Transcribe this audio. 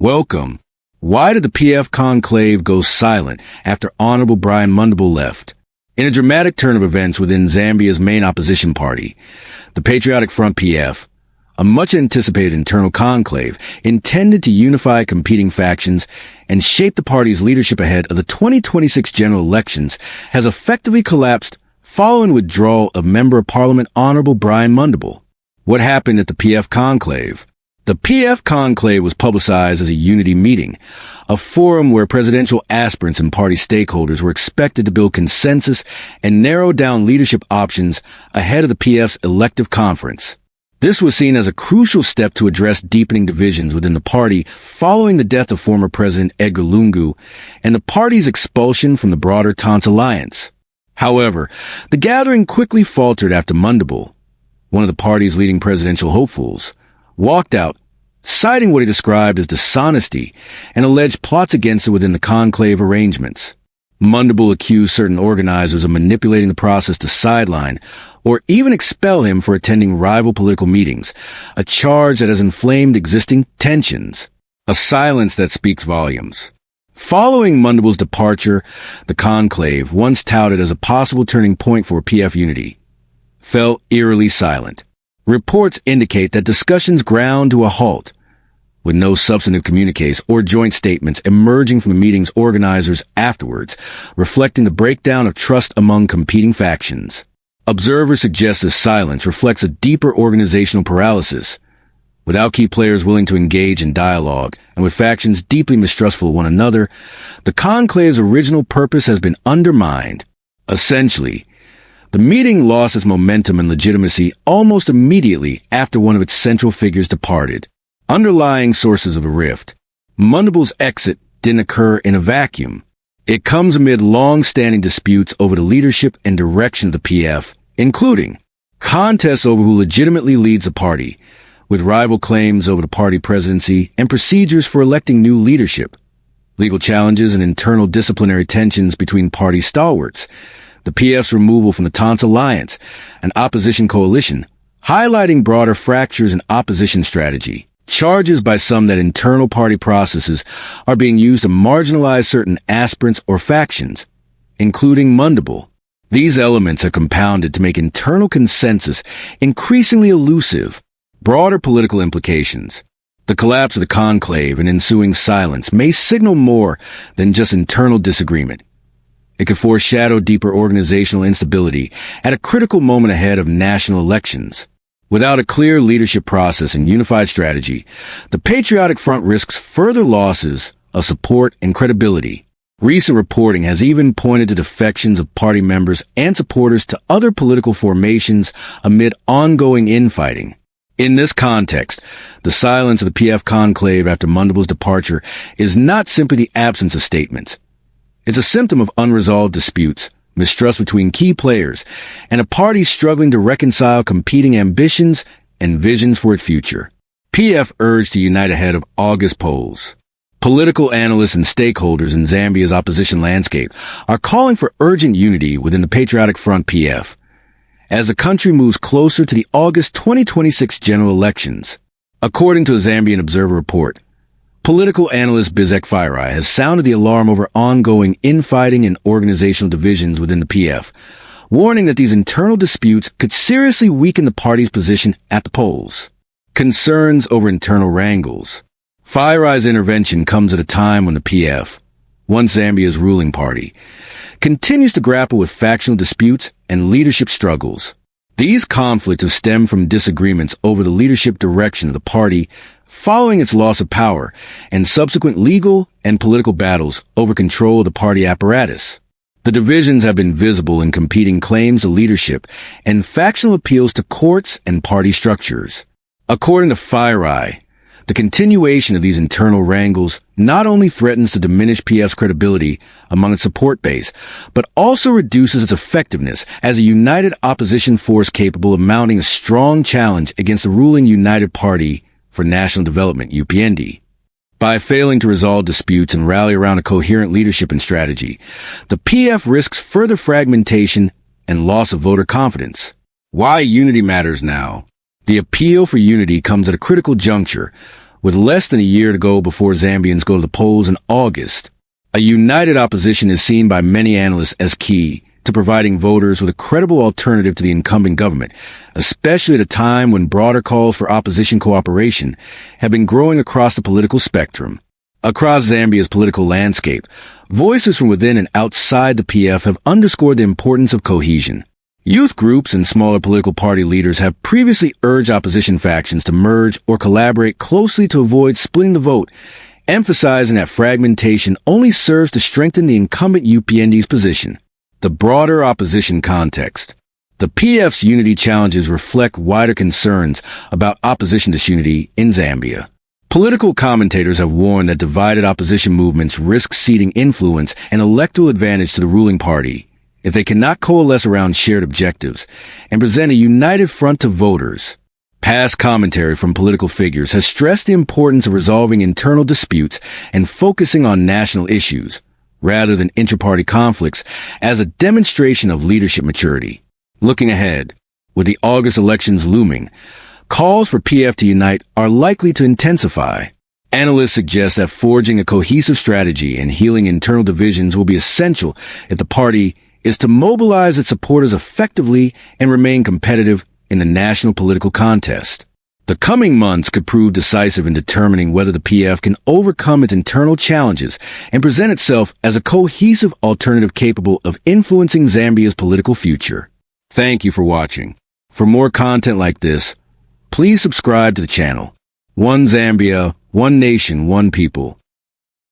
Welcome. Why did the PF conclave go silent after Honorable Brian Mundable left? In a dramatic turn of events within Zambia's main opposition party, the Patriotic Front PF, a much-anticipated internal conclave intended to unify competing factions and shape the party's leadership ahead of the 2026 general elections, has effectively collapsed following withdrawal of Member of Parliament Honorable Brian Mundable. What happened at the PF conclave? The PF conclave was publicized as a unity meeting, a forum where presidential aspirants and party stakeholders were expected to build consensus and narrow down leadership options ahead of the PF's elective conference. This was seen as a crucial step to address deepening divisions within the party following the death of former President Edgar Lungu and the party's expulsion from the broader Tons Alliance. However, the gathering quickly faltered after Mundable, one of the party's leading presidential hopefuls, walked out, citing what he described as dishonesty and alleged plots against it within the conclave arrangements. Mundable accused certain organizers of manipulating the process to sideline or even expel him for attending rival political meetings, a charge that has inflamed existing tensions, a silence that speaks volumes. Following Mundable's departure, the conclave, once touted as a possible turning point for PF unity, fell eerily silent. Reports indicate that discussions ground to a halt, with no substantive communiques or joint statements emerging from the meeting's organizers afterwards, reflecting the breakdown of trust among competing factions. Observers suggest this silence reflects a deeper organizational paralysis. Without key players willing to engage in dialogue, and with factions deeply mistrustful of one another, the conclave's original purpose has been undermined. Essentially, the meeting lost its momentum and legitimacy almost immediately after one of its central figures departed. Underlying sources of a rift, Mundable's exit didn't occur in a vacuum. It comes amid long-standing disputes over the leadership and direction of the PF, including contests over who legitimately leads the party, with rival claims over the party presidency and procedures for electing new leadership, legal challenges and internal disciplinary tensions between party stalwarts, the PF's removal from the Tons Alliance, an opposition coalition, highlighting broader fractures in opposition strategy, charges by some that internal party processes are being used to marginalize certain aspirants or factions, including Mundable. These elements are compounded to make internal consensus increasingly elusive. Broader political implications. The collapse of the conclave and ensuing silence may signal more than just internal disagreement. It could foreshadow deeper organizational instability at a critical moment ahead of national elections. Without a clear leadership process and unified strategy, the Patriotic Front risks further losses of support and credibility. Recent reporting has even pointed to defections of party members and supporters to other political formations amid ongoing infighting. In this context, the silence of the PF conclave after Mundable's departure is not simply the absence of statements. It's a symptom of unresolved disputes, mistrust between key players, and a party struggling to reconcile competing ambitions and visions for its future. PF urged to unite ahead of August polls. Political analysts and stakeholders in Zambia's opposition landscape are calling for urgent unity within the Patriotic Front PF as the country moves closer to the August 2026 general elections. According to a Zambian Observer report, political analyst Bizek Fairai has sounded the alarm over ongoing infighting and organizational divisions within the PF, warning that these internal disputes could seriously weaken the party's position at the polls. Concerns over internal wrangles. Fairai's intervention comes at a time when the PF, once Zambia's ruling party, continues to grapple with factional disputes and leadership struggles. These conflicts have stemmed from disagreements over the leadership direction of the party following its loss of power and subsequent legal and political battles over control of the party apparatus. The divisions have been visible in competing claims to leadership and factional appeals to courts and party structures. According to Fairai, the continuation of these internal wrangles not only threatens to diminish PF's credibility among its support base, but also reduces its effectiveness as a united opposition force capable of mounting a strong challenge against the ruling United Party for National Development, UPND. By failing to resolve disputes and rally around a coherent leadership and strategy, the PF risks further fragmentation and loss of voter confidence. Why unity matters now? The appeal for unity comes at a critical juncture With less than a year to go before Zambians go to the polls in August, a united opposition is seen by many analysts as key to providing voters with a credible alternative to the incumbent government, especially at a time when broader calls for opposition cooperation have been growing across the political spectrum. Across Zambia's political landscape, voices from within and outside the PF have underscored the importance of cohesion. Youth groups and smaller political party leaders have previously urged opposition factions to merge or collaborate closely to avoid splitting the vote, emphasizing that fragmentation only serves to strengthen the incumbent UPND's position. The broader opposition context. The PF's unity challenges reflect wider concerns about opposition disunity in Zambia. Political commentators have warned that divided opposition movements risk ceding influence and electoral advantage to the ruling party if they cannot coalesce around shared objectives and present a united front to voters. Past commentary from political figures has stressed the importance of resolving internal disputes and focusing on national issues, rather than inter-party conflicts, as a demonstration of leadership maturity. Looking ahead, with the August elections looming, calls for PF to unite are likely to intensify. Analysts suggest that forging a cohesive strategy and healing internal divisions will be essential if the party is to mobilize its supporters effectively and remain competitive in the national political contest. The coming months could prove decisive in determining whether the PF can overcome its internal challenges and present itself as a cohesive alternative capable of influencing Zambia's political future. Thank you for watching. For more content like this, please subscribe to the channel. One Zambia, one nation, one people.